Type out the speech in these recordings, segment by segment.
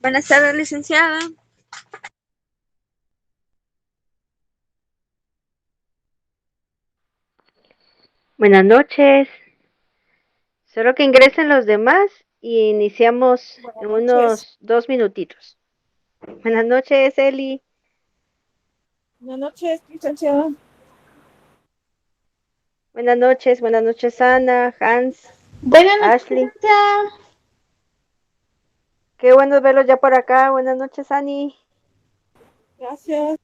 Buenas tardes, licenciada. Buenas noches. Solo que ingresen los demás y iniciamos Buenas en noches. unos 2 minutitos. Buenas noches, Eli. Buenas noches, licenciada. Buenas noches, Ana, Hans, Buenas noches, Ashley. licenciada. Qué bueno verlos ya por acá. Buenas noches, Ani. Gracias.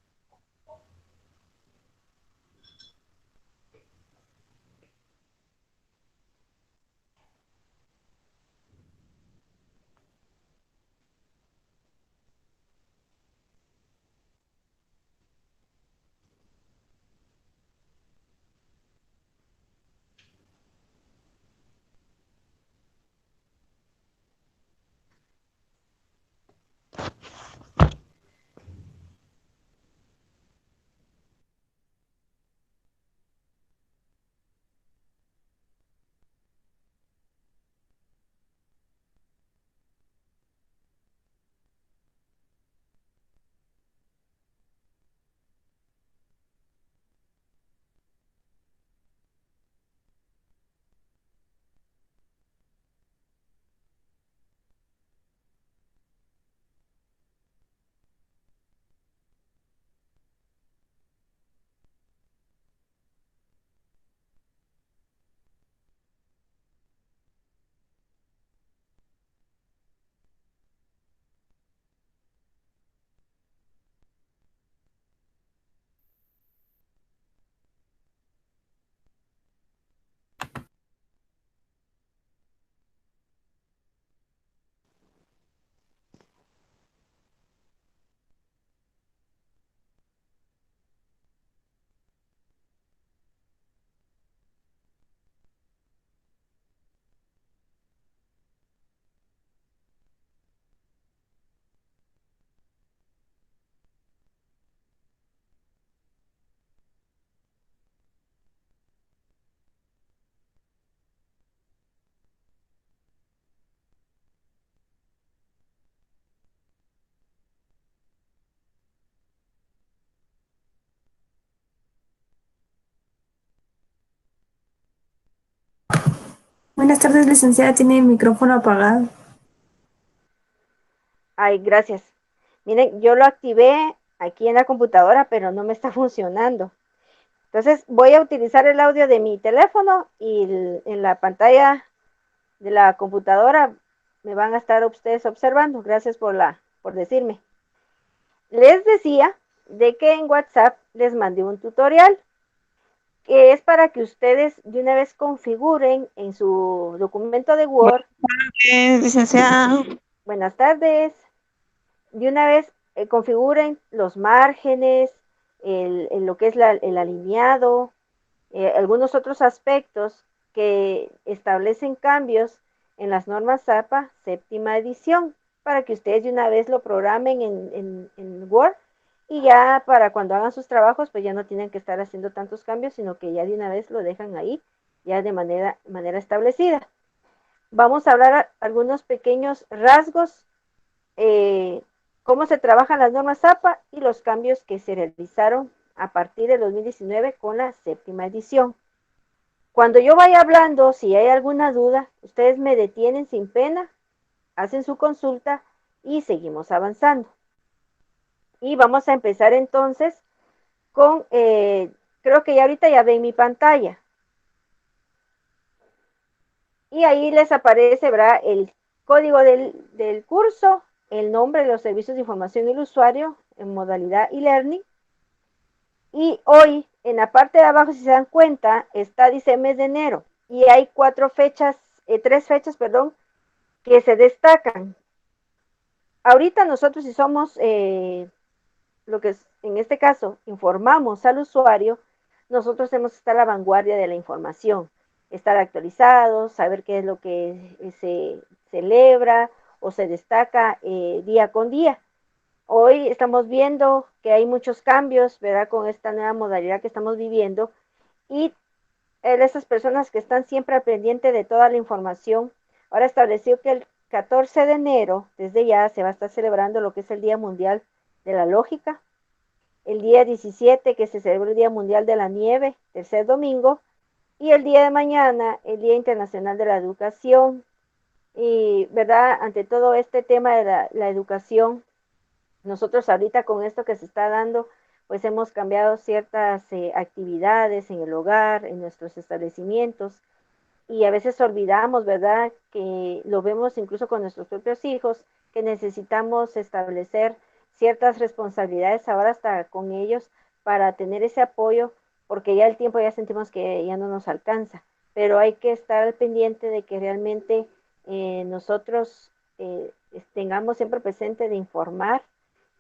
Buenas tardes, licenciada. Tiene el micrófono apagado. Ay, gracias. Miren, yo lo activé aquí en la computadora, pero no me está funcionando. Entonces voy a utilizar el audio de mi teléfono y en la pantalla de la computadora me van a estar ustedes observando. Gracias por decirme. Les decía de que en WhatsApp les mandé un tutorial que es para que ustedes de una vez configuren en su documento de Word. Licenciada. Buenas tardes. De una vez configuren los márgenes, lo que es el alineado, algunos otros aspectos que establecen cambios en las normas APA séptima edición para que ustedes de una vez lo programen en Word y ya para cuando hagan sus trabajos pues ya no tienen que estar haciendo tantos cambios, sino que ya de una vez lo dejan ahí ya de manera establecida. Vamos a hablar algunos pequeños rasgos, eh, cómo se trabajan las normas APA y los cambios que se realizaron a partir de 2019 con la séptima edición. Cuando yo vaya hablando, si hay alguna duda, ustedes me detienen sin pena, hacen su consulta y seguimos avanzando. Y vamos a empezar entonces con, creo que ya ahorita ya ven mi pantalla. Y ahí les aparece, ¿verdad?, el código del curso, el nombre de los servicios de información y el usuario en modalidad e-learning. Y hoy, en la parte de abajo, si se dan cuenta, dice mes de enero. Y hay tres fechas, perdón, que se destacan. Ahorita nosotros si somos, lo que es, en este caso, informamos al usuario, nosotros tenemos que estar a la vanguardia de la información, estar actualizados, saber qué es lo que se celebra o se destaca día con día. Hoy estamos viendo que hay muchos cambios, ¿verdad? Con esta nueva modalidad que estamos viviendo y esas personas que están siempre al pendiente de toda la información. Ahora estableció que 14 de enero, desde ya, se va a estar celebrando lo que es el Día Mundial de la Lógica. El día 17, que se celebra el Día Mundial de la Nieve, tercer domingo. Y el día de mañana, el Día Internacional de la Educación. Y, ¿verdad? Ante todo este tema de la educación, nosotros ahorita con esto que se está dando, pues hemos cambiado ciertas actividades en el hogar, en nuestros establecimientos, y a veces olvidamos, ¿verdad? Que lo vemos incluso con nuestros propios hijos, que necesitamos establecer ciertas responsabilidades ahora hasta con ellos para tener ese apoyo, porque ya el tiempo ya sentimos que ya no nos alcanza, pero hay que estar al pendiente de que realmente nosotros tengamos siempre presente de informar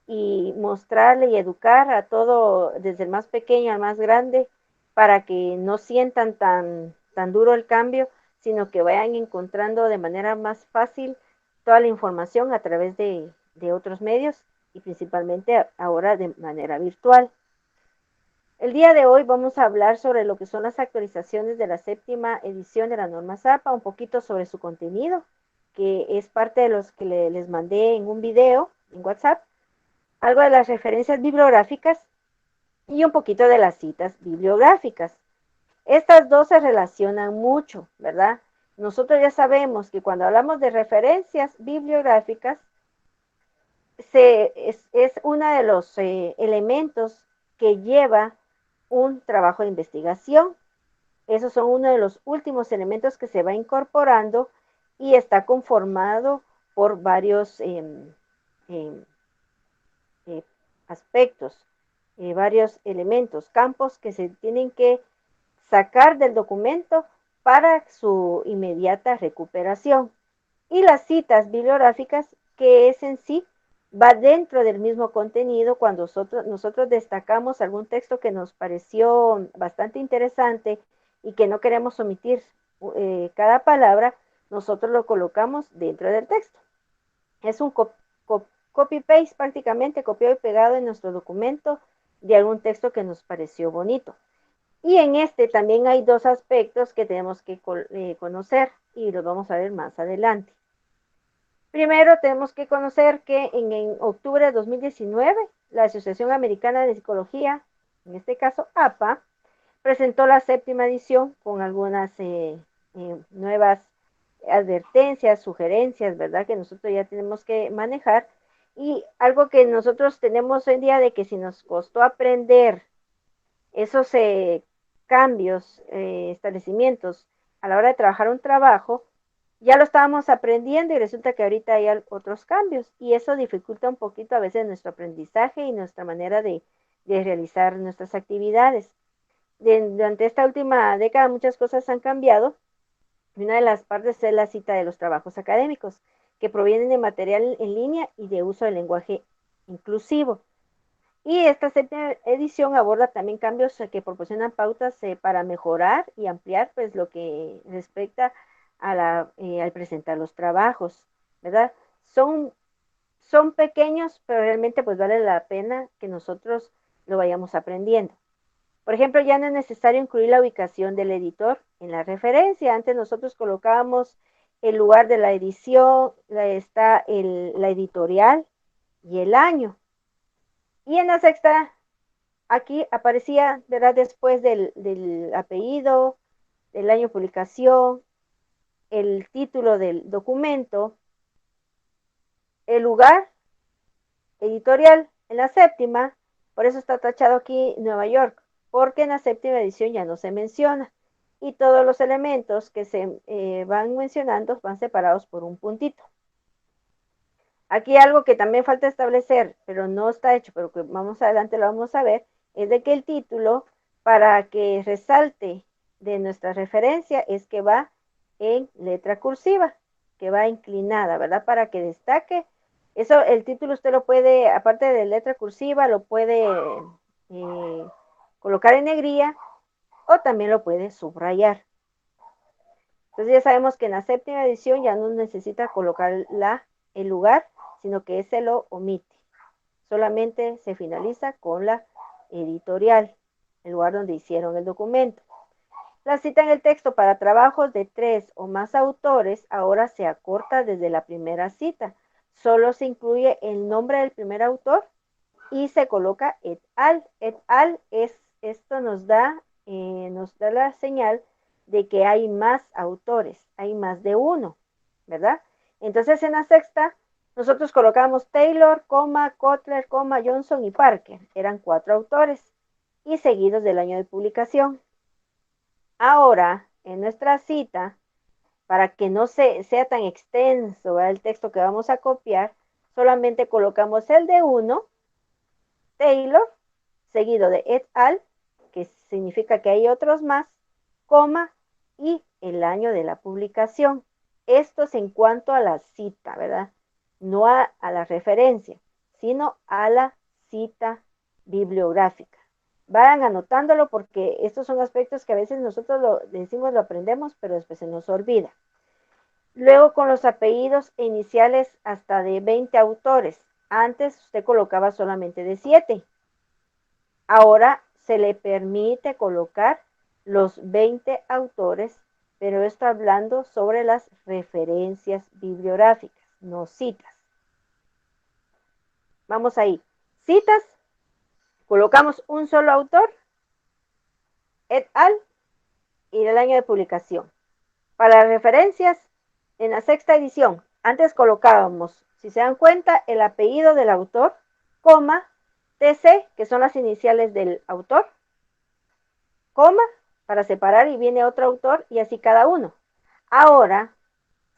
y mostrarle y educar a todo, desde el más pequeño al más grande, para que no sientan tan duro el cambio, sino que vayan encontrando de manera más fácil toda la información a través de otros medios y principalmente ahora de manera virtual. El día de hoy vamos a hablar sobre lo que son las actualizaciones de la séptima edición de la norma ZAPA, un poquito sobre su contenido, que es parte de los que les mandé en un video en WhatsApp, algo de las referencias bibliográficas y un poquito de las citas bibliográficas. Estas dos se relacionan mucho, ¿verdad? Nosotros ya sabemos que cuando hablamos de referencias bibliográficas, es uno de los elementos que lleva un trabajo de investigación. Esos son uno de los últimos elementos que se va incorporando y está conformado por varios aspectos, varios elementos, campos que se tienen que sacar del documento para su inmediata recuperación. Y las citas bibliográficas, que es en sí, va dentro del mismo contenido cuando nosotros destacamos algún texto que nos pareció bastante interesante y que no queremos omitir cada palabra, nosotros lo colocamos dentro del texto. Es un copy-paste prácticamente, copiado y pegado en nuestro documento de algún texto que nos pareció bonito. Y en este también hay dos aspectos que tenemos que conocer y los vamos a ver más adelante. Primero tenemos que conocer que en octubre de 2019 la Asociación Americana de Psicología, en este caso APA, presentó la séptima edición con algunas nuevas advertencias, sugerencias, ¿verdad? Que nosotros ya tenemos que manejar. Y algo que nosotros tenemos hoy en día de que si nos costó aprender esos cambios, establecimientos a la hora de trabajar un trabajo, ya lo estábamos aprendiendo y resulta que ahorita hay otros cambios y eso dificulta un poquito a veces nuestro aprendizaje y nuestra manera de realizar nuestras actividades. Durante esta última década muchas cosas han cambiado y una de las partes es la cita de los trabajos académicos que provienen de material en línea y de uso del lenguaje inclusivo. Y esta séptima edición aborda también cambios que proporcionan pautas para mejorar y ampliar pues lo que respecta a al presentar los trabajos, ¿verdad? Son pequeños, pero realmente pues vale la pena que nosotros lo vayamos aprendiendo. Por ejemplo, ya no es necesario incluir la ubicación del editor en la referencia. Antes nosotros colocábamos el lugar de la edición, está la editorial y el año. Y en la sexta, aquí aparecía, ¿verdad? Después del apellido, del año de publicación, el título del documento, el lugar editorial en la séptima, por eso está tachado aquí Nueva York, porque en la séptima edición ya no se menciona y todos los elementos que se van mencionando van separados por un puntito. Aquí algo que también falta establecer, pero no está hecho, pero que más adelante lo vamos a ver, es de que el título, para que resalte de nuestra referencia, es que va en letra cursiva, que va inclinada, ¿verdad? Para que destaque. Eso, el título usted lo puede, aparte de letra cursiva, lo puede colocar en negrilla o también lo puede subrayar. Entonces ya sabemos que en la séptima edición ya no necesita colocar el lugar, sino que ese lo omite. Solamente se finaliza con la editorial, el lugar donde hicieron el documento. La cita en el texto para trabajos de 3 o más autores ahora se acorta desde la primera cita. Solo se incluye el nombre del primer autor y se coloca et al. Et al esto nos da la señal de que hay más autores, hay más de uno, ¿verdad? Entonces en la sexta nosotros colocamos Taylor, Kotler, Johnson y Parker. Eran 4 autores y seguidos del año de publicación. Ahora, en nuestra cita, para que no sea tan extenso, ¿verdad?, el texto que vamos a copiar, solamente colocamos el de 1, Taylor, seguido de et al, que significa que hay otros más, coma, y el año de la publicación. Esto es en cuanto a la cita, ¿verdad? No a la referencia, sino a la cita bibliográfica. Vayan anotándolo porque estos son aspectos que a veces nosotros lo decimos, lo aprendemos, pero después se nos olvida. Luego con los apellidos e iniciales hasta de 20 autores. Antes usted colocaba solamente de 7. Ahora se le permite colocar los 20 autores, pero está hablando sobre las referencias bibliográficas, no citas. Vamos ahí. Citas, colocamos un solo autor, et al, y el año de publicación. Para referencias, en la sexta edición, antes colocábamos, si se dan cuenta, el apellido del autor, coma, TC, que son las iniciales del autor, coma, para separar, y viene otro autor, y así cada uno. Ahora,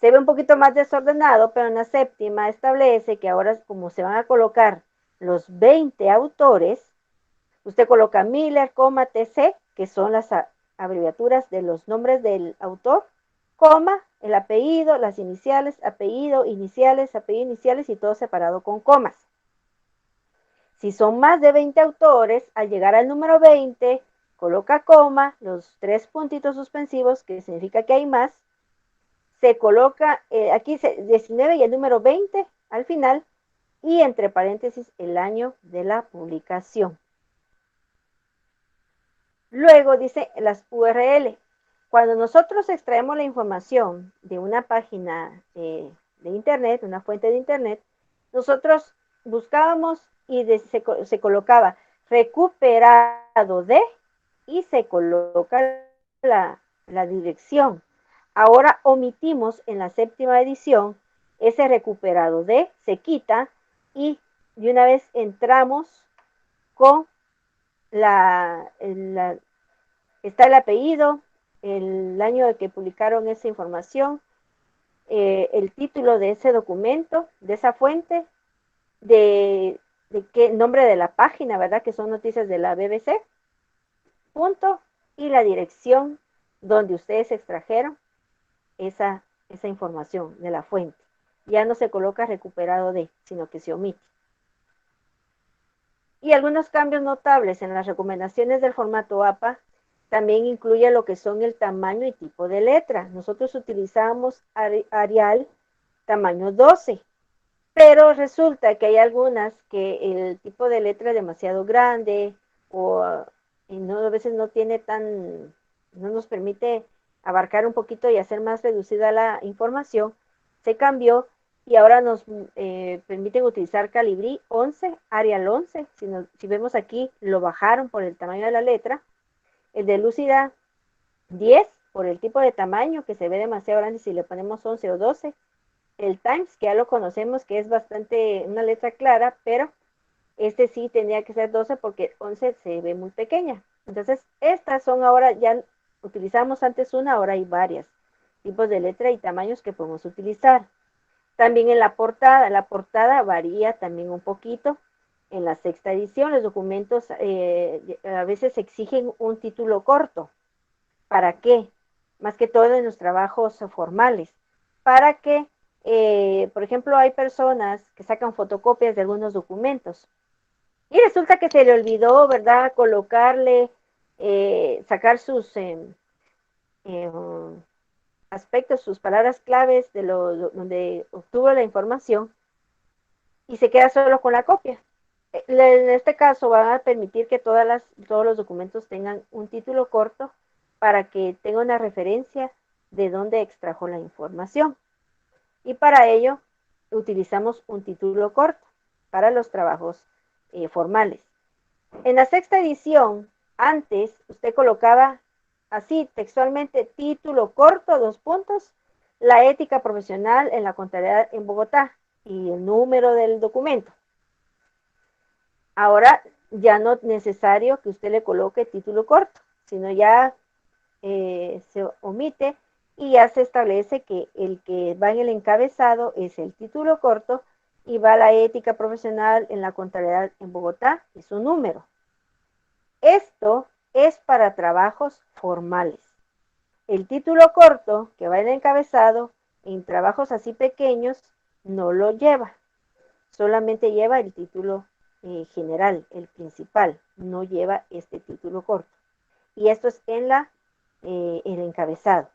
se ve un poquito más desordenado, pero en la séptima establece que ahora, como se van a colocar los 20 autores, usted coloca Miller, TC, que son las abreviaturas de los nombres del autor, coma, el apellido, las iniciales, apellido, iniciales, y todo separado con comas. Si son más de 20 autores, al llegar al número 20, coloca coma, los 3 puntitos suspensivos, que significa que hay más, se coloca aquí 19 y el número 20 al final, y entre paréntesis el año de la publicación. Luego dice las URL. Cuando nosotros extraemos la información de una página de internet, una fuente de internet, nosotros buscábamos y se colocaba recuperado de, y se coloca la dirección. Ahora omitimos en la séptima edición ese recuperado de, se quita, y de una vez entramos con está el apellido, el año de que publicaron esa información, el título de ese documento, de esa fuente, de qué nombre de la página, ¿verdad? Que son noticias de la BBC, punto, y la dirección donde ustedes extrajeron esa información de la fuente. Ya no se coloca recuperado de, sino que se omite. Y algunos cambios notables en las recomendaciones del formato APA también incluye lo que son el tamaño y tipo de letra. Nosotros utilizamos Arial tamaño 12, pero resulta que hay algunas que el tipo de letra es demasiado grande o a veces no nos permite abarcar un poquito y hacer más reducida la información. Se cambió y ahora nos permiten utilizar Calibri 11, Arial 11. Si vemos aquí, lo bajaron por el tamaño de la letra. El de Lucida 10, por el tipo de tamaño, que se ve demasiado grande si le ponemos 11 o 12. El Times, que ya lo conocemos, que es bastante una letra clara, pero este sí tendría que ser 12 porque 11 se ve muy pequeña. Entonces, estas son ahora, ya utilizamos antes una, ahora hay varios tipos de letra y tamaños que podemos utilizar. También en la portada varía también un poquito. En la sexta edición, los documentos a veces exigen un título corto. ¿Para qué? Más que todo en los trabajos formales. Para que, por ejemplo, hay personas que sacan fotocopias de algunos documentos y resulta que se le olvidó, ¿verdad?, colocarle, sacar sus aspectos, sus palabras claves de donde obtuvo la información, y se queda solo con la copia. En este caso van a permitir que todos los documentos tengan un título corto para que tenga una referencia de dónde extrajo la información. Y para ello utilizamos un título corto para los trabajos formales. En la sexta edición, antes usted colocaba así textualmente título corto, 2 puntos, la ética profesional en la contabilidad en Bogotá y el número del documento. Ahora ya no es necesario que usted le coloque título corto, sino ya se omite y ya se establece que el que va en el encabezado es el título corto y va la ética profesional en la contabilidad en Bogotá y su número. Esto es para trabajos formales. El título corto que va en el encabezado en trabajos así pequeños no lo lleva, solamente lleva el título general, el principal, no lleva este título corto. Y esto es en el encabezado.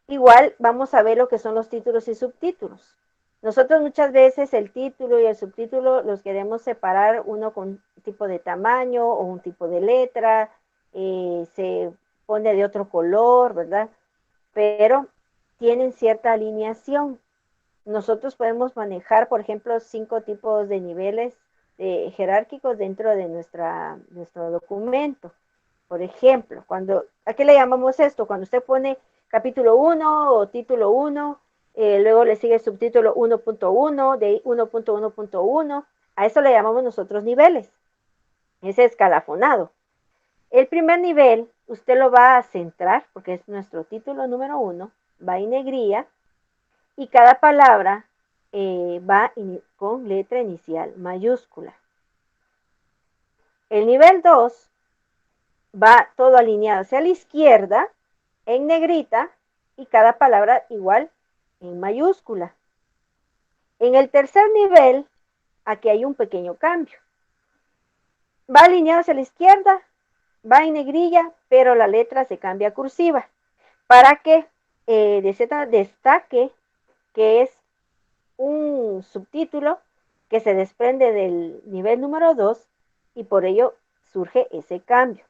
Igual vamos a ver lo que son los títulos y subtítulos. Nosotros muchas veces el título y el subtítulo los queremos separar, uno con un tipo de tamaño o un tipo de letra, se pone de otro color, ¿verdad? Pero tienen cierta alineación. Nosotros podemos manejar, por ejemplo, 5 tipos de niveles jerárquicos dentro de nuestro documento. Por ejemplo, ¿a qué le llamamos esto? Cuando usted pone capítulo 1 o título 1, luego le sigue el subtítulo 1.1, de 1.1.1, a eso le llamamos nosotros niveles, ese escalafonado. El primer nivel, usted lo va a centrar, porque es nuestro título número 1, va en negrilla, y cada palabra va con letra inicial mayúscula. El nivel 2 va todo alineado hacia la izquierda, en negrita, y cada palabra igual en mayúscula. En el tercer nivel, aquí hay un pequeño cambio. Va alineado hacia la izquierda, va en negrilla, pero la letra se cambia a cursiva, para que destaque que es un subtítulo que se desprende del nivel número 2 y por ello surge ese cambio.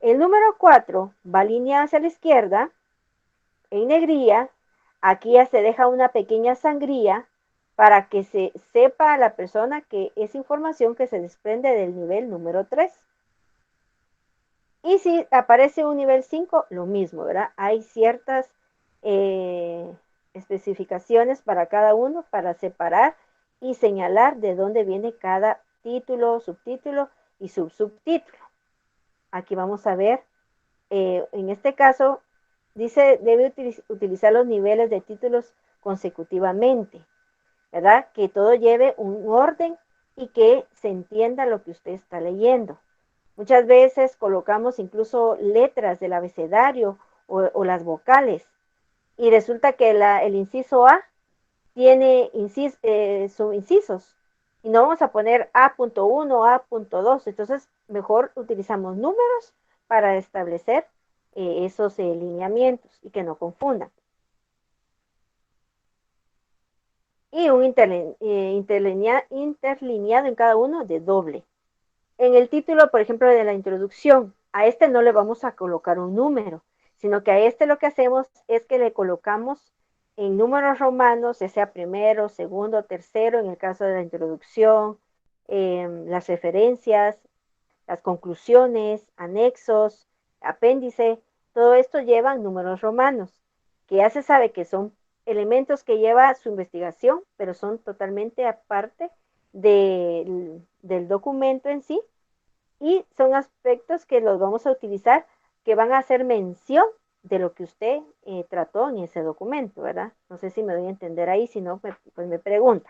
El número 4 va alineado hacia la izquierda, en negrilla, aquí ya se deja una pequeña sangría para que se sepa a la persona que es información que se desprende del nivel número 3. Y si aparece un nivel 5, lo mismo, ¿verdad? Hay ciertas especificaciones para cada uno para separar y señalar de dónde viene cada título, subtítulo y subtítulo. Aquí vamos a ver, en este caso, dice, debe utilizar los niveles de títulos consecutivamente, ¿verdad? Que todo lleve un orden y que se entienda lo que usted está leyendo. Muchas veces colocamos incluso letras del abecedario o las vocales y resulta que el inciso A tiene subincisos y no vamos a poner A.1, A.2, entonces mejor utilizamos números para establecer esos lineamientos y que no confundan. Y un interlineado en cada uno de doble. En el título, por ejemplo, de la introducción, a este no le vamos a colocar un número, sino que a este lo que hacemos es que le colocamos en números romanos, ya sea primero, segundo, tercero, en el caso de la introducción, las referencias, las conclusiones, anexos, apéndice, todo esto lleva números romanos, que ya se sabe que son elementos que lleva su investigación, pero son totalmente aparte del documento en sí, y son aspectos que los vamos a utilizar, que van a hacer mención de lo que usted trató en ese documento, ¿verdad? No sé si me doy a entender ahí, si no, pues me pregunta.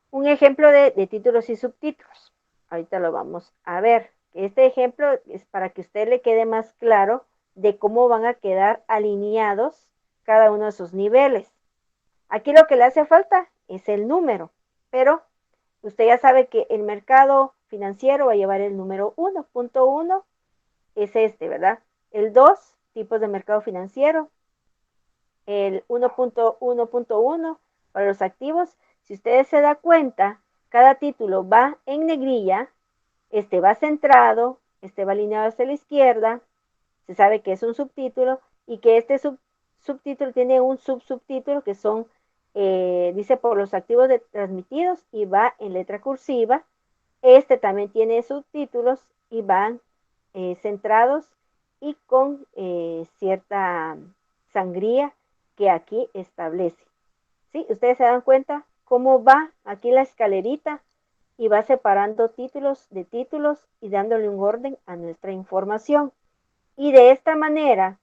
Un ejemplo de títulos y subtítulos. Ahorita lo vamos a ver. Este ejemplo es para que a usted le quede más claro de cómo van a quedar alineados cada uno de sus niveles. Aquí lo que le hace falta es el número, pero usted ya sabe que el mercado financiero va a llevar el número 1.1, es este, ¿verdad? El 2, tipos de mercado financiero. El 1.1.1 para los activos. Si ustedes se dan cuenta, cada título va en negrilla, este va centrado, este va alineado hacia la izquierda, se sabe que es un subtítulo y que este subtítulo tiene un subtítulo que son, dice por los activos transmitidos y va en letra cursiva. Este también tiene subtítulos y van centrados y con cierta sangría que aquí establece. ¿Sí? Ustedes se dan cuenta cómo va aquí la escalerita y va separando títulos de títulos y dándole un orden a nuestra información. Y de esta manera,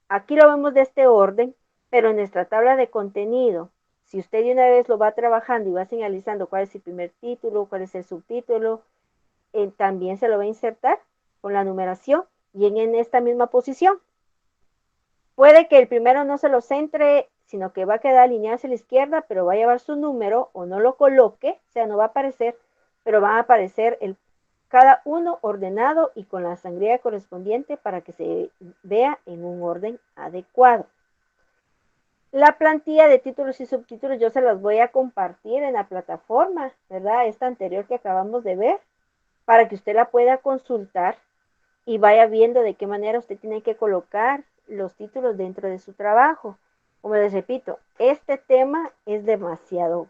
aquí lo vemos de este orden, pero en nuestra tabla de contenido, si usted de una vez lo va trabajando y va señalizando cuál es el primer título, cuál es el subtítulo, también se lo va a insertar con la numeración y en esta misma posición. Puede que el primero no se lo centre, sino que va a quedar alineado hacia la izquierda, pero va a llevar su número o no lo coloque, o sea, no va a aparecer, pero van a aparecer cada uno ordenado y con la sangría correspondiente para que se vea en un orden adecuado. La plantilla de títulos y subtítulos yo se las voy a compartir en la plataforma, ¿verdad? Esta anterior que acabamos de ver, para que usted la pueda consultar y vaya viendo de qué manera usted tiene que colocar los títulos dentro de su trabajo. Como les repito, este tema es demasiado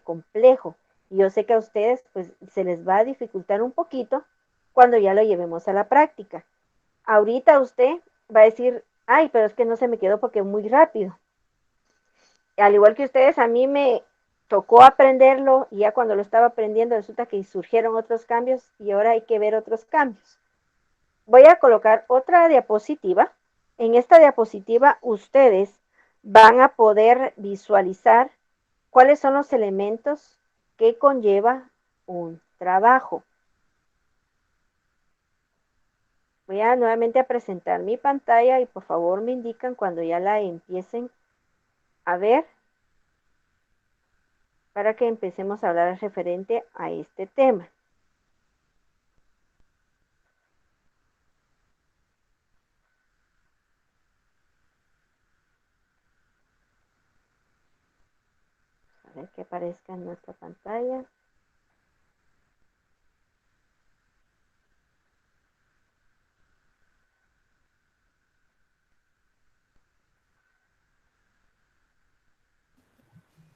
complejo y yo sé que a ustedes pues se les va a dificultar un poquito cuando ya lo llevemos a la práctica. Ahorita usted va a decir, ay, pero es que no se me quedó porque muy rápido. Al igual que ustedes, a mí me tocó aprenderlo y ya cuando lo estaba aprendiendo resulta que surgieron otros cambios y ahora hay que ver otros cambios. Voy a colocar otra diapositiva. En esta diapositiva ustedes van a poder visualizar cuáles son los elementos que conlleva un trabajo. Voy a nuevamente a presentar mi pantalla y por favor me indican cuando ya la empiecen a ver para que empecemos a hablar referente a este tema. A ver que aparezca en nuestra pantalla.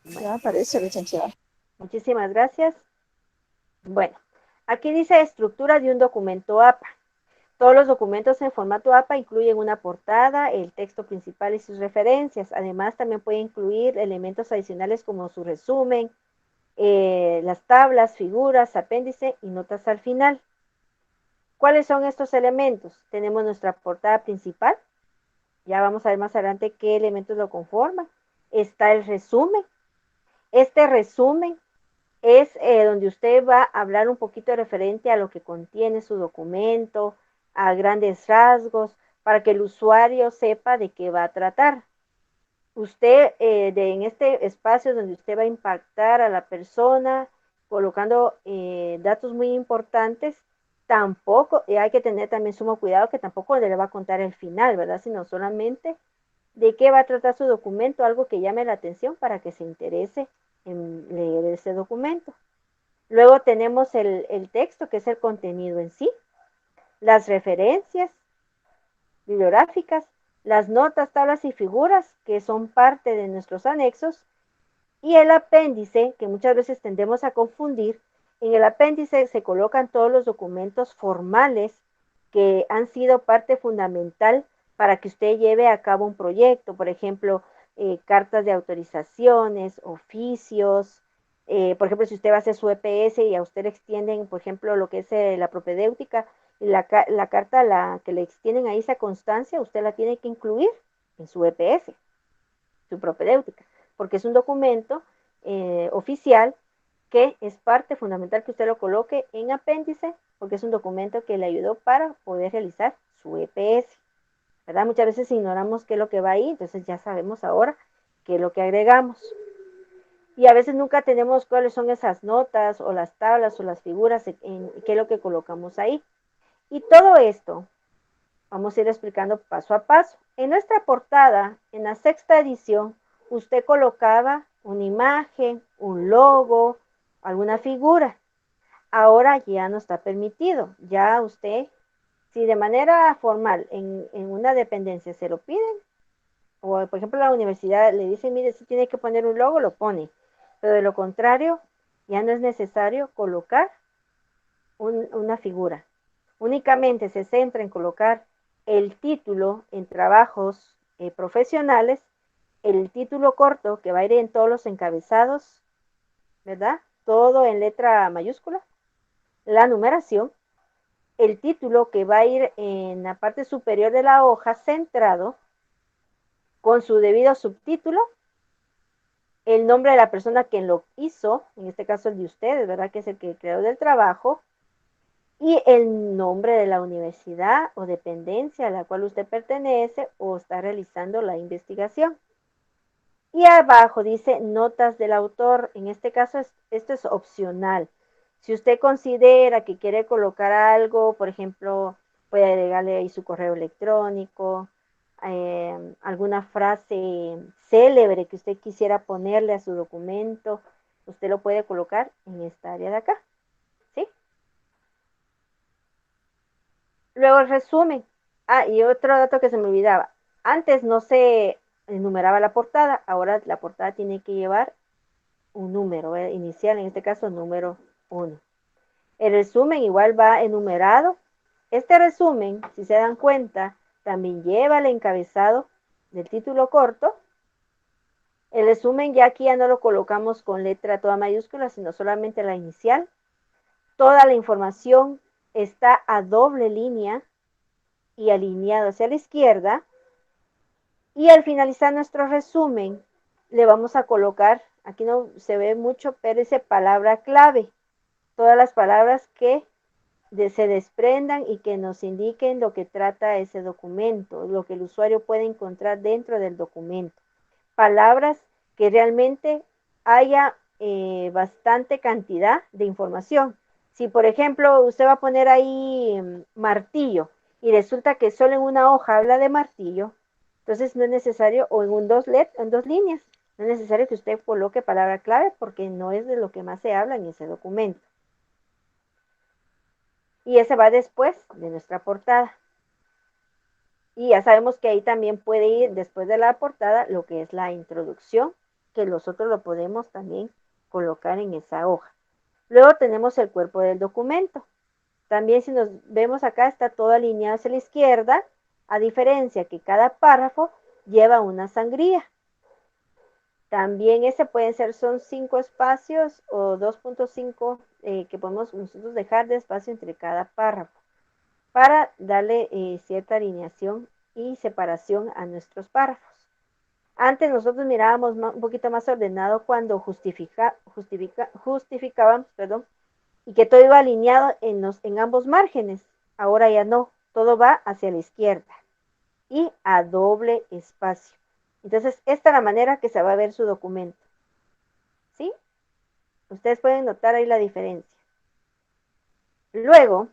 Bueno. Ya aparece, licenciada. Muchísimas gracias. Bueno, aquí dice estructura de un documento APA. Todos los documentos en formato APA incluyen una portada, el texto principal y sus referencias. Además, también puede incluir elementos adicionales como su resumen, las tablas, figuras, apéndice y notas al final. ¿Cuáles son estos elementos? Tenemos nuestra portada principal. Ya vamos a ver más adelante qué elementos lo conforman. Está el resumen. Este resumen es donde usted va a hablar un poquito referente a lo que contiene su documento, a grandes rasgos, para que el usuario sepa de qué va a tratar. Usted, en este espacio donde usted va a impactar a la persona, colocando datos muy importantes, tampoco, hay que tener también sumo cuidado que tampoco le va a contar el final, ¿verdad? Sino solamente de qué va a tratar su documento, algo que llame la atención para que se interese en leer ese documento. Luego tenemos el texto, que es el contenido en sí, las referencias bibliográficas, las notas, tablas y figuras, que son parte de nuestros anexos, y el apéndice, que muchas veces tendemos a confundir. En el apéndice se colocan todos los documentos formales que han sido parte fundamental para que usted lleve a cabo un proyecto, por ejemplo, cartas de autorizaciones, oficios, por ejemplo, si usted va a hacer su EPS y a usted le extienden, por ejemplo, lo que es la propedéutica, la carta que le extienden ahí esa constancia, usted la tiene que incluir en su EPS, su propedéutica, porque es un documento oficial que es parte fundamental que usted lo coloque en apéndice, porque es un documento que le ayudó para poder realizar su EPS, ¿verdad? Muchas veces ignoramos qué es lo que va ahí, entonces ya sabemos ahora qué es lo que agregamos. Y a veces nunca tenemos cuáles son esas notas o las tablas o las figuras, qué es lo que colocamos ahí. Y todo esto vamos a ir explicando paso a paso. En nuestra portada, en la sexta edición, usted colocaba una imagen, un logo, alguna figura. ahora ya no está permitido. Ya usted, si de manera formal en una dependencia se lo piden, o por ejemplo la universidad le dice, mire, si tiene que poner un logo, lo pone. Pero de lo contrario, ya no es necesario colocar una figura. Únicamente se centra en colocar el título en trabajos profesionales, el título corto que va a ir en todos los encabezados, ¿verdad? Todo en letra mayúscula, la numeración, el título que va a ir en la parte superior de la hoja centrado con su debido subtítulo, el nombre de la persona que lo hizo, en este caso el de ustedes, ¿verdad? Que es el que creó del trabajo, y el nombre de la universidad o dependencia a la cual usted pertenece o está realizando la investigación. Y abajo dice notas del autor. En este caso esto es opcional. Si usted considera que quiere colocar algo, por ejemplo, puede agregarle ahí su correo electrónico, alguna frase célebre que usted quisiera ponerle a su documento, usted lo puede colocar en esta área de acá, ¿sí? Luego el resumen. Ah, y otro dato que se me olvidaba. Antes no se enumeraba la portada, ahora la portada tiene que llevar un número inicial, en este caso número 1. El resumen igual va enumerado. Este resumen, si se dan cuenta, también lleva el encabezado del título corto. El resumen ya aquí ya no lo colocamos con letra toda mayúscula, sino solamente la inicial. Toda la información está a doble línea y alineado hacia la izquierda. Y al finalizar nuestro resumen, le vamos a colocar, aquí no se ve mucho, pero dice palabra clave. Todas las palabras que se desprendan y que nos indiquen lo que trata ese documento, lo que el usuario puede encontrar dentro del documento. Palabras que realmente haya bastante cantidad de información. Si por ejemplo usted va a poner ahí martillo y resulta que solo en una hoja habla de martillo, entonces no es necesario, o en dos líneas, no es necesario que usted coloque palabra clave porque no es de lo que más se habla en ese documento. Y ese va después de nuestra portada. Y ya sabemos que ahí también puede ir después de la portada lo que es la introducción, que nosotros lo podemos también colocar en esa hoja. Luego tenemos el cuerpo del documento. También si nos vemos acá está todo alineado hacia la izquierda, a diferencia que cada párrafo lleva una sangría. También ese pueden ser, son 5 espacios o 2.5 que podemos nosotros dejar de espacio entre cada párrafo para darle cierta alineación y separación a nuestros párrafos. Antes nosotros mirábamos un poquito más ordenado cuando justificábamos, perdón, y que todo iba alineado en ambos márgenes. Ahora ya no, todo va hacia la izquierda y a doble espacio. Entonces, esta es la manera que se va a ver su documento. ¿Sí? Ustedes pueden notar ahí la diferencia. Luego,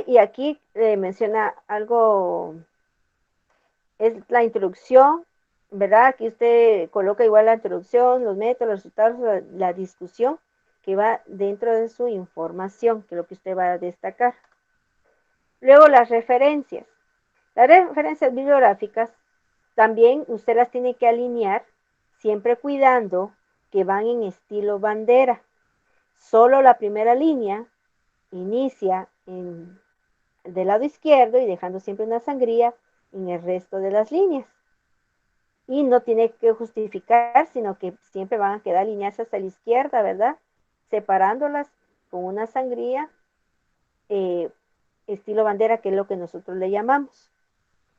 y aquí menciona algo, es la introducción, ¿verdad? Aquí usted coloca igual la introducción, los métodos, los resultados, la discusión que va dentro de su información, que es lo que usted va a destacar. Luego las referencias. Las referencias bibliográficas también usted las tiene que alinear, siempre cuidando que van en estilo bandera. Solo la primera línea inicia del lado izquierdo y dejando siempre una sangría en el resto de las líneas. Y no tiene que justificar, sino que siempre van a quedar alineadas hasta la izquierda, ¿verdad? Separándolas con una sangría estilo bandera, que es lo que nosotros le llamamos.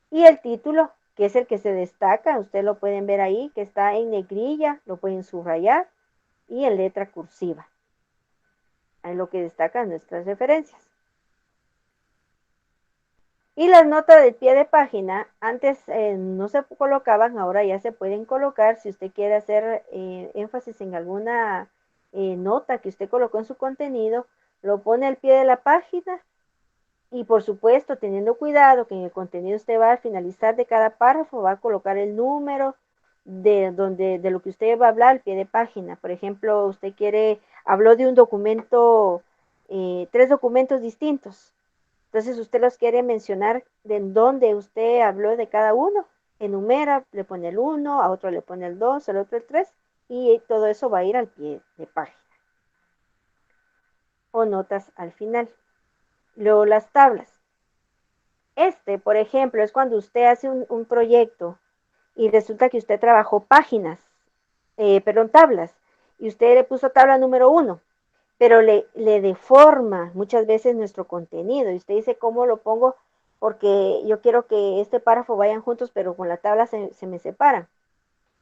Y el título, que es el que se destaca, ustedes lo pueden ver ahí, que está en negrilla, lo pueden subrayar, y en letra cursiva. Es lo que destacan nuestras referencias. Y las notas del pie de página, antes no se colocaban, ahora ya se pueden colocar. Si usted quiere hacer énfasis en alguna nota que usted colocó en su contenido, lo pone al pie de la página. Y por supuesto, teniendo cuidado que en el contenido usted va a finalizar de cada párrafo, va a colocar el número de lo que usted va a hablar al pie de página. Por ejemplo, usted quiere habló de un documento, 3 documentos distintos. Entonces usted los quiere mencionar de dónde usted habló de cada uno. Enumera, le pone el 1, a otro le pone el 2, al otro el 3, y todo eso va a ir al pie de página o notas al final. Luego las tablas. Por ejemplo, es cuando usted hace un proyecto y resulta que usted trabajó páginas, perdón, tablas, y usted le puso tabla número 1, pero le deforma muchas veces nuestro contenido. Y usted dice, ¿cómo lo pongo? Porque yo quiero que este párrafo vayan juntos, pero con la tabla se me separan.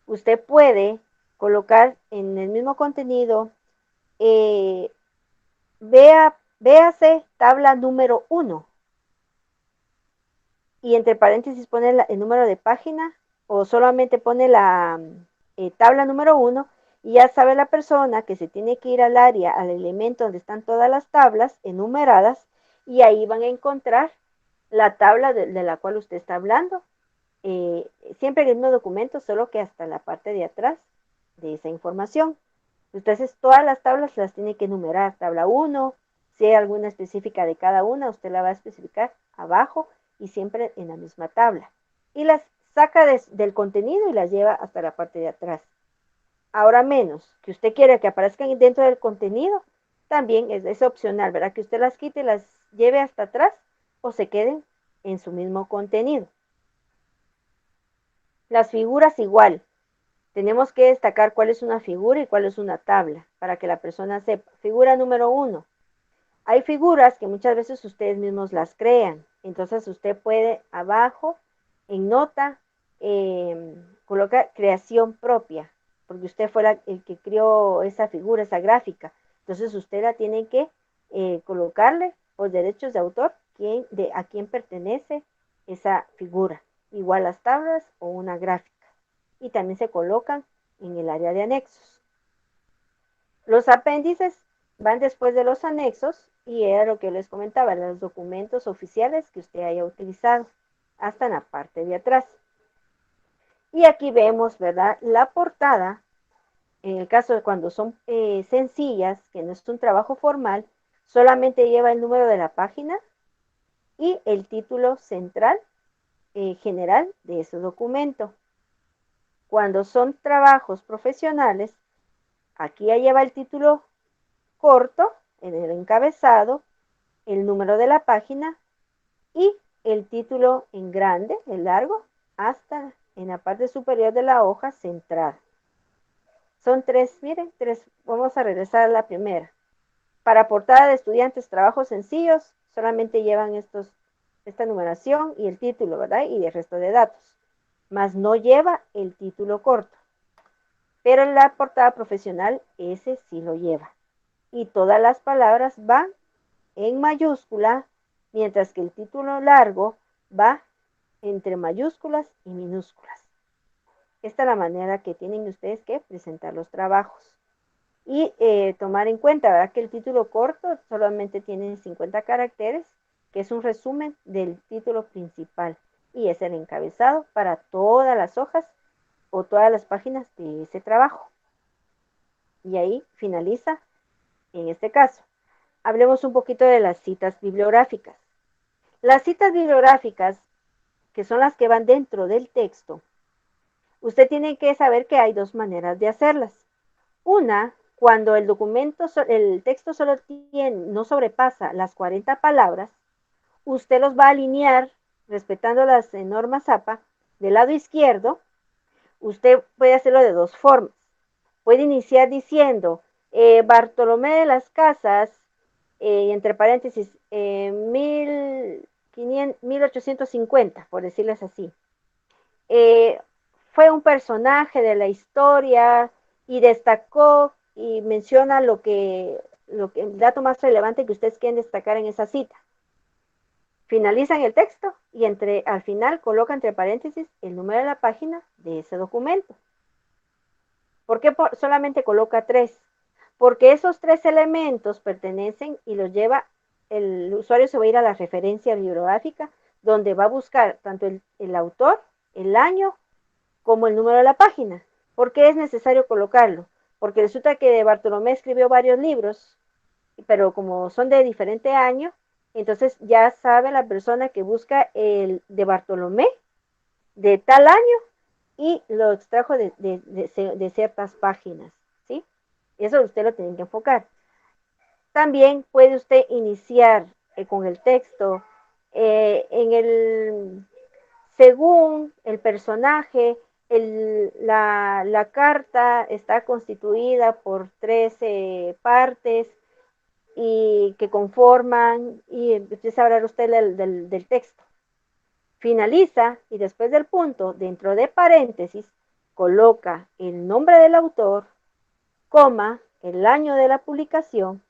Usted puede colocar en el mismo contenido, véase tabla número 1, y entre paréntesis pone el número de página, o solamente pone la tabla número 1, y ya sabe la persona que se tiene que ir al área, al elemento donde están todas las tablas enumeradas, y ahí van a encontrar la tabla de la cual usted está hablando. Siempre en el mismo documento, solo que hasta la parte de atrás de esa información. Entonces, todas las tablas las tiene que enumerar. Tabla 1, si hay alguna específica de cada una, usted la va a especificar abajo y siempre en la misma tabla. Y las saca del contenido y las lleva hasta la parte de atrás. Ahora menos, que usted quiera que aparezcan dentro del contenido, también es opcional, ¿verdad? Que usted las quite y las lleve hasta atrás o se queden en su mismo contenido. Las figuras igual. Tenemos que destacar cuál es una figura y cuál es una tabla para que la persona sepa. Figura número 1. Hay figuras que muchas veces ustedes mismos las crean. Entonces usted puede abajo, en nota, colocar creación propia, porque usted fue el que creó esa figura, esa gráfica. Entonces usted la tiene que colocarle por derechos de autor a quién pertenece esa figura. Igual las tablas o una gráfica. Y también se colocan en el área de anexos. Los apéndices van después de los anexos y era lo que les comentaba, los documentos oficiales que usted haya utilizado, hasta en la parte de atrás. Y aquí vemos, ¿verdad? La portada, en el caso de cuando son sencillas, que no es un trabajo formal, solamente lleva el número de la página y el título central general de ese documento. Cuando son trabajos profesionales, aquí ya lleva el título corto en el encabezado, el número de la página y el título en grande, el largo, hasta en la parte superior de la hoja centrada. Son 3, miren, 3. Vamos a regresar a la primera. Para portada de estudiantes, trabajos sencillos, solamente llevan esta numeración y el título, ¿verdad? Y el resto de datos. Más no lleva el título corto. Pero en la portada profesional, ese sí lo lleva. Y todas las palabras van en mayúscula, mientras que el título largo va entre mayúsculas y minúsculas. Esta es la manera que tienen ustedes que presentar los trabajos. Y tomar en cuenta, ¿verdad? Que el título corto solamente tiene 50 caracteres, que es un resumen del título principal. Y es el encabezado para todas las hojas o todas las páginas de ese trabajo. Y ahí finaliza en este caso. Hablemos un poquito de las citas bibliográficas. Las citas bibliográficas, que son las que van dentro del texto, usted tiene que saber que hay 2 maneras de hacerlas. Una, cuando el texto solo no sobrepasa las 40 palabras, usted los va a alinear respetando las normas APA del lado izquierdo. Usted puede hacerlo de 2 formas. Puede iniciar diciendo Bartolomé de las Casas, entre paréntesis, 1850, por decirles así. Fue un personaje de la historia y destacó y menciona el dato más relevante que ustedes quieren destacar en esa cita. Finalizan el texto y al final coloca entre paréntesis el número de la página de ese documento. ¿Por qué solamente coloca 3? Porque esos 3 elementos pertenecen y los lleva, el usuario se va a ir a la referencia bibliográfica, donde va a buscar tanto el autor, el año, como el número de la página. ¿Por qué es necesario colocarlo? porque resulta que Bartolomé escribió varios libros, pero como son de diferente año, entonces ya sabe la persona que busca el de Bartolomé de tal año y lo extrajo de ciertas páginas, ¿sí? Eso usted lo tiene que enfocar. También puede usted iniciar con el texto según el personaje, la carta está constituida por 13 partes y que conforman, y empieza a hablar usted del texto. Finaliza y después del punto, dentro de paréntesis, coloca el nombre del autor, coma, el año de la publicación,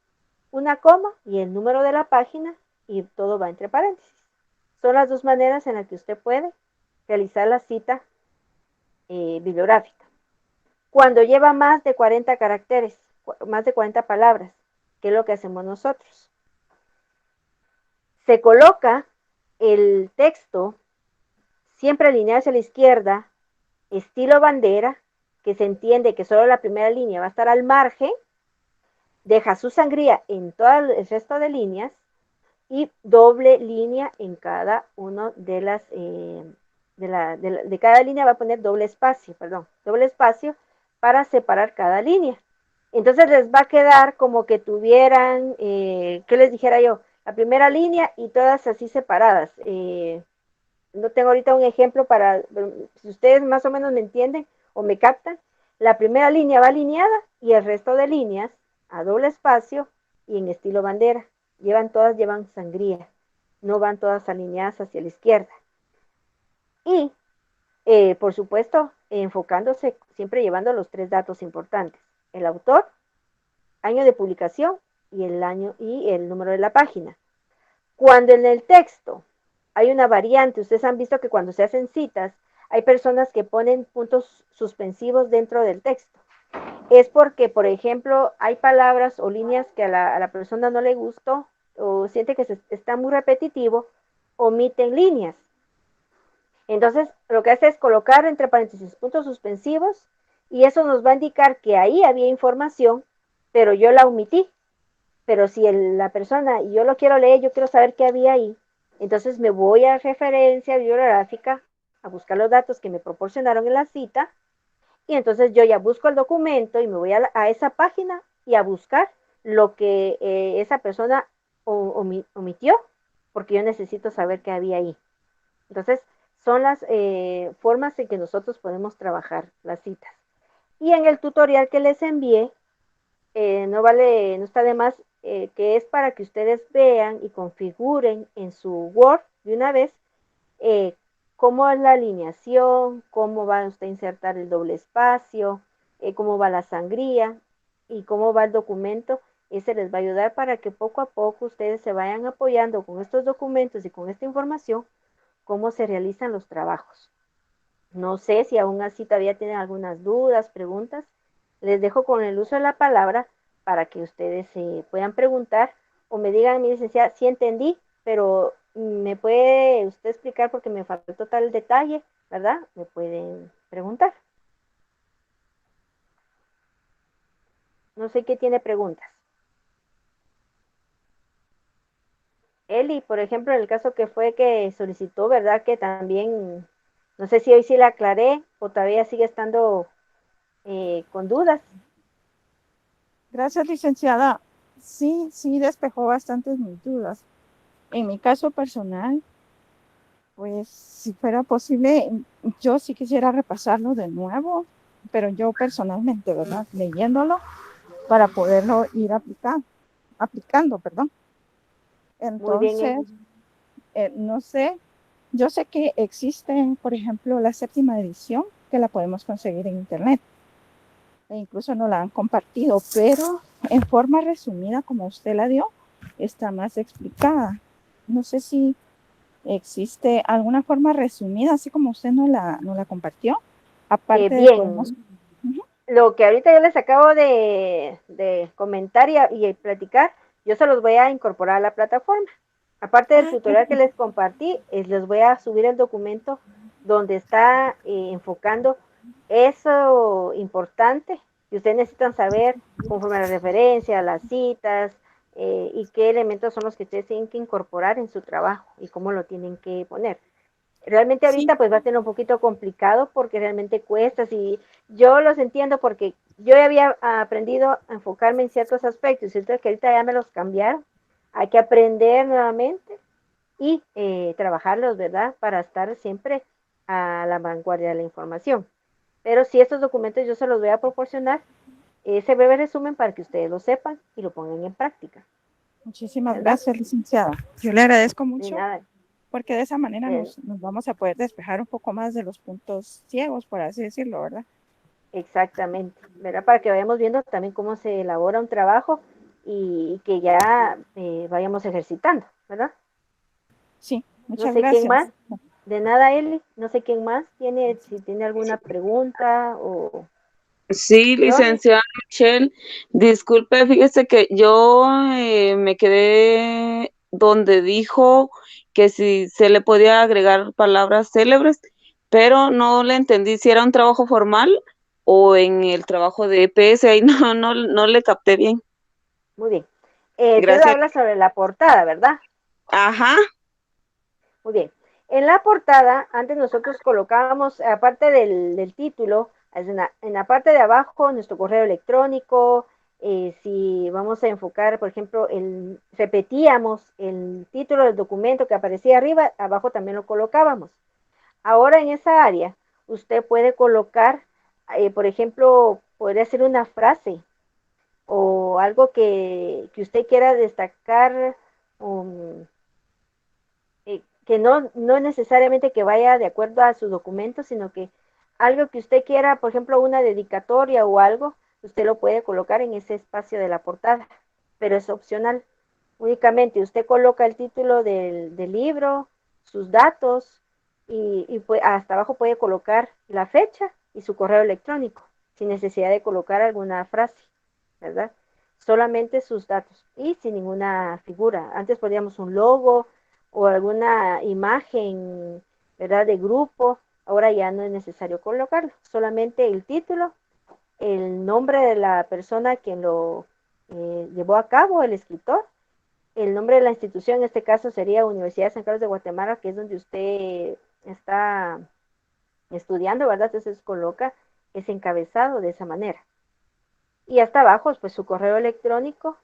una coma y el número de la página, y todo va entre paréntesis. Son las dos maneras en las que usted puede realizar la cita bibliográfica. Cuando lleva más de 40 caracteres, más de 40 palabras, que es lo que hacemos nosotros, se coloca el texto siempre alineado hacia la izquierda, estilo bandera, que se entiende que solo la primera línea va a estar al margen, deja su sangría en todo el resto de líneas y doble línea en cada uno de las de cada línea va a poner doble espacio para separar cada línea. Entonces les va a quedar como que tuvieran, ¿qué les dijera yo? La primera línea y todas así separadas. No tengo ahorita un ejemplo para, si ustedes más o menos me entienden o me captan, la primera línea va alineada y el resto de líneas a doble espacio y en estilo bandera. Todas llevan sangría, no van todas alineadas hacia la izquierda. Y, por supuesto, enfocándose, siempre llevando los 3 datos importantes: el autor, año de publicación y el número de la página. Cuando en el texto hay una variante, ustedes han visto que cuando se hacen citas, hay personas que ponen puntos suspensivos dentro del texto. Es porque, por ejemplo, hay palabras o líneas que a la persona no le gustó o siente que está muy repetitivo, omiten líneas. Entonces, lo que hace es colocar entre paréntesis puntos suspensivos y eso nos va a indicar que ahí había información, pero yo la omití. Pero si la persona, y yo lo quiero leer, yo quiero saber qué había ahí, entonces me voy a referencia bibliográfica a buscar los datos que me proporcionaron en la cita y entonces yo ya busco el documento y me voy a esa página y a buscar lo que esa persona omitió, porque yo necesito saber qué había ahí. Entonces, son las formas en que nosotros podemos trabajar las citas. Y en el tutorial que les envié, no está de más, que es para que ustedes vean y configuren en su Word de una vez cómo es la alineación, cómo va usted a insertar el doble espacio, cómo va la sangría y cómo va el documento. Ese les va a ayudar para que poco a poco ustedes se vayan apoyando con estos documentos y con esta información, cómo se realizan los trabajos. No sé si aún así todavía tienen algunas dudas, preguntas. Les dejo con el uso de la palabra para que ustedes puedan preguntar o me digan, mi licenciada, sí entendí, pero ¿me puede usted explicar porque me faltó tal detalle? ¿Verdad? Me pueden preguntar. No sé qué tiene preguntas. Eli, por ejemplo, en el caso que fue que solicitó, ¿verdad? Que también, no sé si hoy sí la aclaré o todavía sigue estando con dudas. Gracias, licenciada. Sí, sí despejó bastantes mis dudas. En mi caso personal, pues si fuera posible, yo sí quisiera repasarlo de nuevo, pero yo personalmente, ¿verdad? Leyéndolo para poderlo ir aplicando, perdón. Muy bien, Entonces, no sé, yo sé que existe, por ejemplo, la 7ª edición, que la podemos conseguir en internet. E incluso no la han compartido, pero en forma resumida, como usted la dio, está más explicada. No sé si existe alguna forma resumida, así como usted no la compartió. Aparte de podemos... bien. Lo que ahorita yo les acabo de comentar y platicar, yo se los voy a incorporar a la plataforma. Aparte del tutorial que les compartí, les voy a subir el documento donde está enfocando eso importante que ustedes necesitan saber conforme a la referencia, a las citas, y qué elementos son los que ustedes tienen que incorporar en su trabajo y cómo lo tienen que poner. Realmente Sí, ahorita pues va a ser un poquito complicado porque realmente cuesta, si yo los entiendo porque yo ya había aprendido a enfocarme en ciertos aspectos, y siento que ahorita ya me los cambiaron, hay que aprender nuevamente y trabajarlos, ¿verdad? Para estar siempre a la vanguardia de la información. Pero sí, estos documentos yo se los voy a proporcionar, ese breve resumen para que ustedes lo sepan y lo pongan en práctica, muchísimas ¿verdad? gracias, licenciada. Yo le agradezco De mucho nada. porque de esa manera De, nos vamos a poder despejar un poco más de los puntos ciegos, por así decirlo, ¿verdad? Exactamente, ¿verdad? Para que vayamos viendo también cómo se elabora un trabajo y que ya vayamos ejercitando, ¿verdad? Sí, No muchas sé quién más, gracias. de nada, Eli, no sé quién más tiene, si tiene alguna pregunta o Sí, Johnny. licenciada Michelle, disculpe, fíjese que yo me quedé donde dijo que si se le podía agregar palabras célebres, pero no le entendí si era un trabajo formal o en el trabajo de EPS, ahí no le capté bien. Muy bien. Usted Gracias. habla sobre la portada, ¿verdad? Ajá, Muy bien. En la portada, antes nosotros colocábamos, aparte del título, en la parte de abajo, nuestro correo electrónico, si vamos a enfocar, por ejemplo, repetíamos el título del documento que aparecía arriba, abajo también lo colocábamos. Ahora en esa área, usted puede colocar, por ejemplo, podría ser una frase o algo que usted quiera destacar, um, que no necesariamente que vaya de acuerdo a su documento, sino que algo que usted quiera, por ejemplo, una dedicatoria o algo, usted lo puede colocar en ese espacio de la portada, pero es opcional. Únicamente usted coloca el título del libro, sus datos y hasta abajo puede colocar la fecha y su correo electrónico, sin necesidad de colocar alguna frase, ¿verdad? Solamente sus datos y sin ninguna figura. Antes poníamos un logo o alguna imagen, ¿verdad? De grupo. Ahora ya no es necesario colocarlo, solamente el título, el nombre de la persona quien lo llevó a cabo, el escritor, el nombre de la institución, en este caso sería Universidad de San Carlos de Guatemala, que es donde usted está estudiando, ¿verdad? Entonces coloca ese encabezado de esa manera. Y hasta abajo, pues su correo electrónico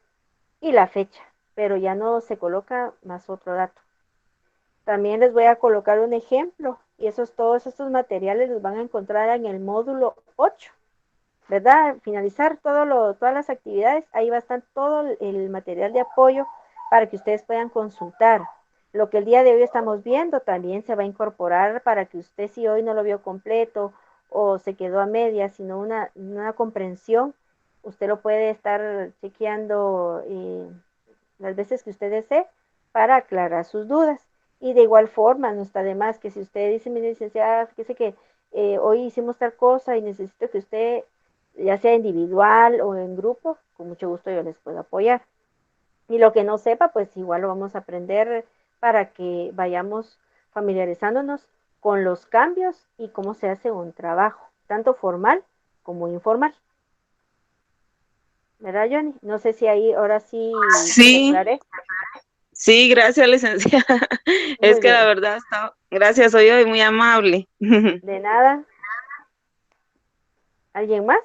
y la fecha, pero ya no se coloca más otro dato. También les voy a colocar un ejemplo y todos estos materiales los van a encontrar en el módulo 8, ¿verdad? Finalizar todas las actividades, ahí va a estar todo el material de apoyo para que ustedes puedan consultar. Lo que el día de hoy estamos viendo también se va a incorporar para que usted, si hoy no lo vio completo o se quedó a medias, sino una comprensión, usted lo puede estar chequeando las veces que usted desee para aclarar sus dudas. Y de igual forma, no está de más que si usted dice, mi licenciada, fíjese que hoy hicimos tal cosa y necesito que usted, ya sea individual o en grupo, con mucho gusto yo les puedo apoyar. Y lo que no sepa, pues igual lo vamos a aprender para que vayamos familiarizándonos con los cambios y cómo se hace un trabajo, tanto formal como informal. ¿Verdad, Johnny? No sé si ahí ahora sí le sí, aclaré. sí, gracias, licenciada. Es Muy que la bien. verdad gracias, soy hoy muy amable. De nada. ¿Alguien más?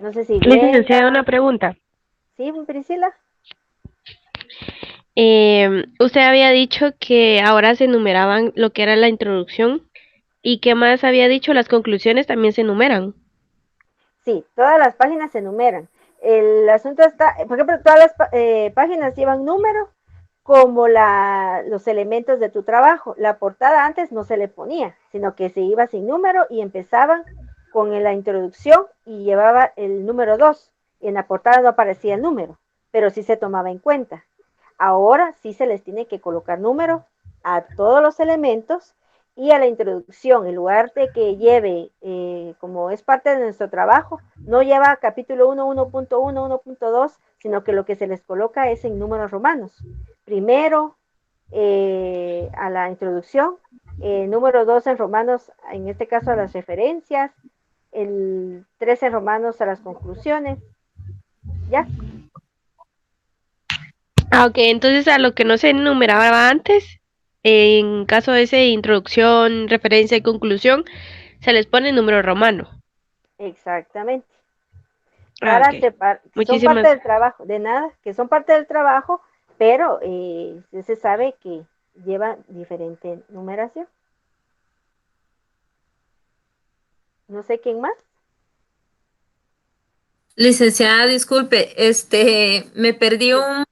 No sé si Licenciada, Glenda. una pregunta. ¿Sí, Priscila? Usted había dicho que ahora se numeraban lo que era la introducción y qué más había dicho, las conclusiones también se numeran. Sí, todas las páginas se enumeran. El asunto está, por ejemplo, todas las páginas llevan número como los elementos de tu trabajo. La portada antes no se le ponía, sino que se iba sin número y empezaban con la introducción y llevaba el número 2. Y en la portada no aparecía el número, pero sí se tomaba en cuenta. Ahora sí se les tiene que colocar número a todos los elementos y a la introducción, en lugar de que lleve, como es parte de nuestro trabajo, no lleva capítulo 1, 1.1, 1.2, sino que lo que se les coloca es en números romanos. Primero, a la introducción, número 2 en romanos, en este caso a las referencias, el 3 en Romanos a las conclusiones. ¿Ya? Ah, ok, entonces a lo que no se enumeraba antes, en caso de ese introducción, referencia y conclusión, se les pone número romano. Exactamente. Ah, ok. Que son parte Muchísimas. del trabajo, de nada, que son parte del trabajo, pero se sabe que lleva diferente numeración. No sé quién más. Licenciada, disculpe, me perdí un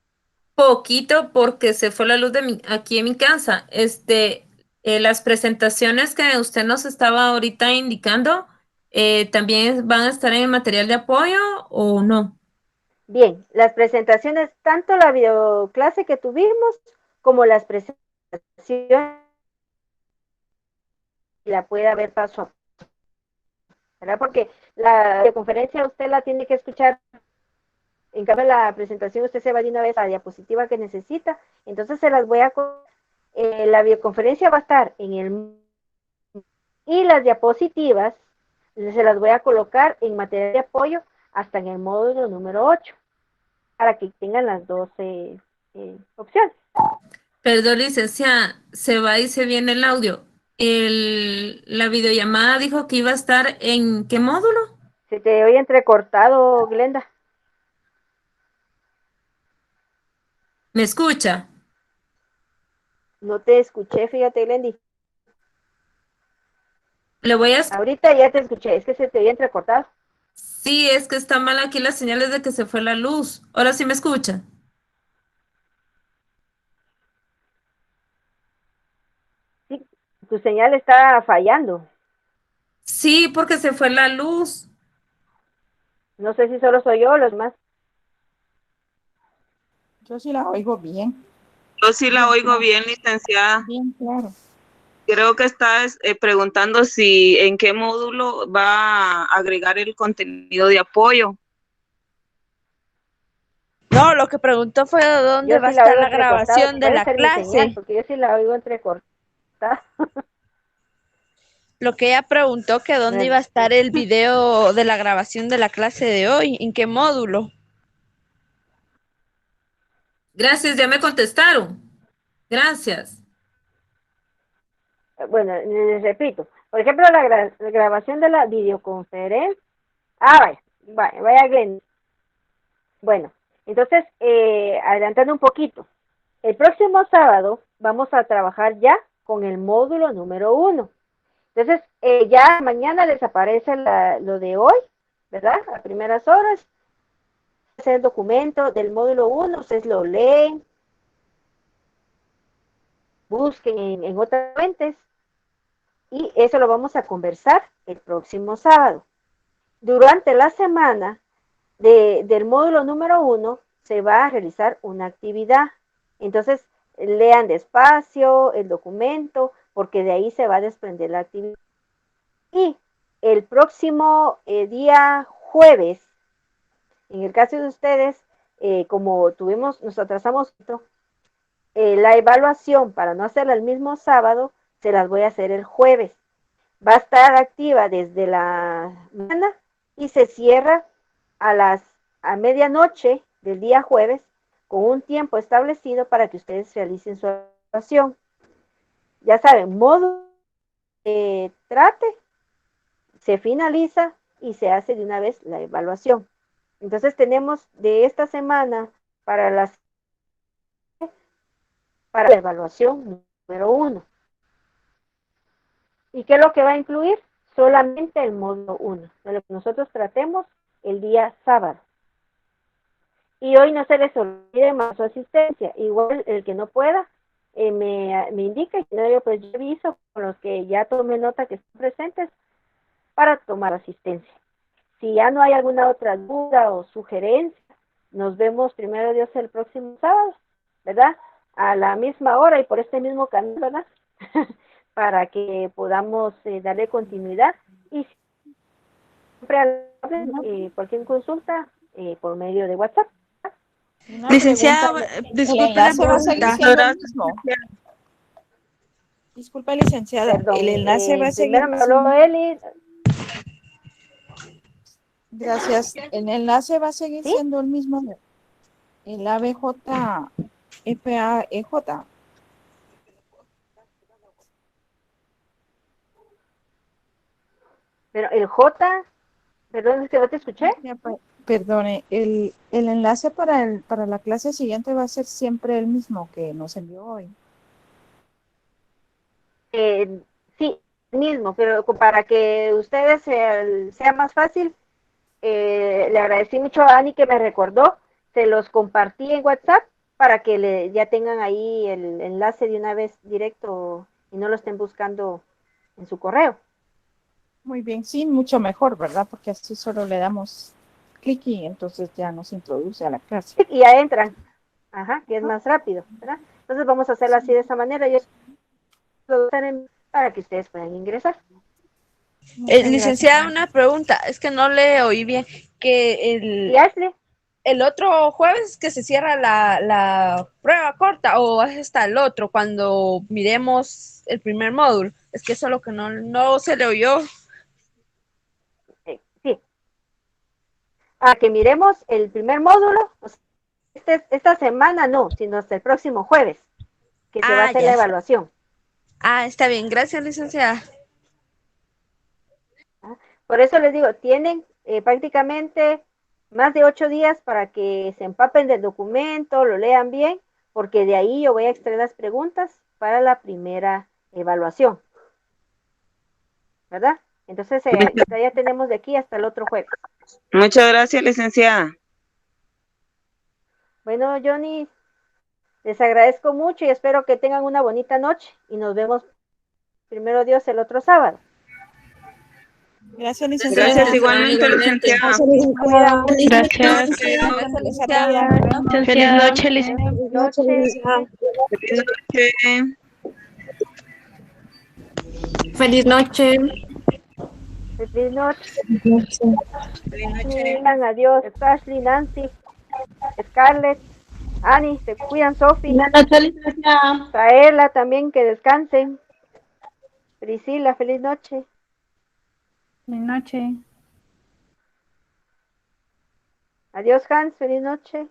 poquito porque se fue la luz aquí en mi casa. Las presentaciones que usted nos estaba ahorita indicando, ¿también van a estar en el material de apoyo o no? Bien, las presentaciones, tanto la videoclase que tuvimos como las presentaciones, la puede ver paso a paso, ¿verdad? Porque la videoconferencia usted la tiene que escuchar. En cambio, la presentación usted se va de una vez a la diapositiva que necesita. Entonces se las voy a... la videoconferencia va a estar en el... Y las diapositivas se las voy a colocar en material de apoyo hasta en el módulo número 8, para que tengan las 12 opciones. Perdón, licenciada, se va y se viene el audio. La videollamada dijo que iba a estar ¿en qué módulo? Se te oye entrecortado, Glenda. ¿Me escucha? No te escuché, fíjate, Glendy. Le voy a... Ahorita ya te escuché, es que se te oye entrecortado. Sí, es que está mal aquí las señales de que se fue la luz. Ahora sí me escucha. Sí, tu señal está fallando. Sí, porque se fue la luz. No sé si solo soy yo o los más. Yo sí la oigo bien, Yo sí la bien oigo claro, bien, licenciada. bien claro. Creo que estás preguntando si en qué módulo va a agregar el contenido de apoyo. No, lo que preguntó fue dónde Yo va a sí la estar oigo la entrecortada. grabación de Puede la ser mi señal, clase. porque yo sí la oigo entrecortada. Lo que ella preguntó que dónde iba a estar el video de la grabación de la clase de hoy, en qué módulo. Gracias, ya me contestaron. Gracias. Bueno, les repito. Por ejemplo, la grabación de la videoconferencia. Vaya, Glenn. Bueno, entonces, adelantando un poquito. El próximo sábado vamos a trabajar ya con el módulo número 1. Entonces, ya mañana desaparece lo de hoy, ¿verdad? A primeras horas. Es el documento del módulo 1, ustedes lo leen, busquen en otras fuentes y eso lo vamos a conversar el próximo sábado. Durante la semana del módulo número 1 se va a realizar una actividad. Entonces, lean despacio el documento, porque de ahí se va a desprender la actividad. Y el próximo día jueves, en el caso de ustedes, como nos atrasamos, la evaluación para no hacerla el mismo sábado, se las voy a hacer el jueves. Va a estar activa desde la mañana y se cierra a medianoche del día jueves con un tiempo establecido para que ustedes realicen su evaluación. Ya saben, modo trate, se finaliza y se hace de una vez la evaluación. Entonces tenemos de esta semana para la evaluación número 1. ¿Y qué es lo que va a incluir? Solamente el módulo 1, de lo que nosotros tratemos el día sábado. Y hoy no se les olvide más su asistencia. Igual el que no pueda, me indica, y pues yo aviso con los que ya tomé nota que están presentes para tomar asistencia. Si ya no hay alguna otra duda o sugerencia, nos vemos primero Dios el próximo sábado, ¿verdad? A la misma hora y por este mismo canal, ¿verdad? Para que podamos darle continuidad y siempre cualquier consulta por medio de WhatsApp. Una Licenciada, pregunta, ¿el disculpe la enlace va a seguir pregunta. siendo el mismo? Disculpa, licenciada, Perdón, el enlace va a seguir primero me habló siendo... Eli. Gracias. El enlace va a seguir ¿Sí? siendo el mismo. El ABJ, FAEJ. Pero el J, perdón, es que no te escuché. Perdone, el enlace para la clase siguiente va a ser siempre el mismo que nos envió hoy. Sí, mismo, pero para que ustedes sea más fácil, le agradecí mucho a Ani que me recordó, se los compartí en WhatsApp para que ya tengan ahí el enlace de una vez directo y no lo estén buscando en su correo. Muy bien, sí, mucho mejor, ¿verdad? Porque así solo le damos clic y entonces ya nos introduce a la clase. Y ya entran, ajá, que es más rápido, ¿verdad? Entonces vamos a hacerlo así de esa manera, yo lo para que ustedes puedan ingresar. Muchas Licenciada, gracias. una pregunta, es que no le oí bien, que Y Ashley, el otro jueves que se cierra la prueba corta o es hasta el otro cuando miremos el primer módulo, es que eso es lo que no se le oyó. sí, a que miremos el primer módulo, esta semana no, sino hasta el próximo jueves, que se va a Ah, hacer ya la está. evaluación. Ah, está bien, gracias, licenciada. Por eso les digo, tienen prácticamente más de 8 días para que se empapen del documento, lo lean bien, porque de ahí yo voy a extraer las preguntas para la primera evaluación, ¿verdad? Entonces ya tenemos de aquí hasta el otro jueves. Muchas gracias, licenciada. Bueno, Johnny, les agradezco mucho y espero que tengan una bonita noche y nos vemos primero Dios el otro sábado. Gracias, Gracias, Gracias licenciada. igualmente, igualmente. licenciada. Se cuidan mucho. Gracias. Gracias, Les licenciada. atiendan. Feliz Licenciada. noche, licenciada. Feliz noche. Feliz noche. Feliz noche. Feliz noche. Feliz noche. Adiós. Ashley, Nancy, Scarlett, Annie, se cuidan, Sophie, Buenas noches, licenciada. Traerla también, que descansen. Priscila, feliz noche. Buenas noches. Adiós, Hans, feliz noche.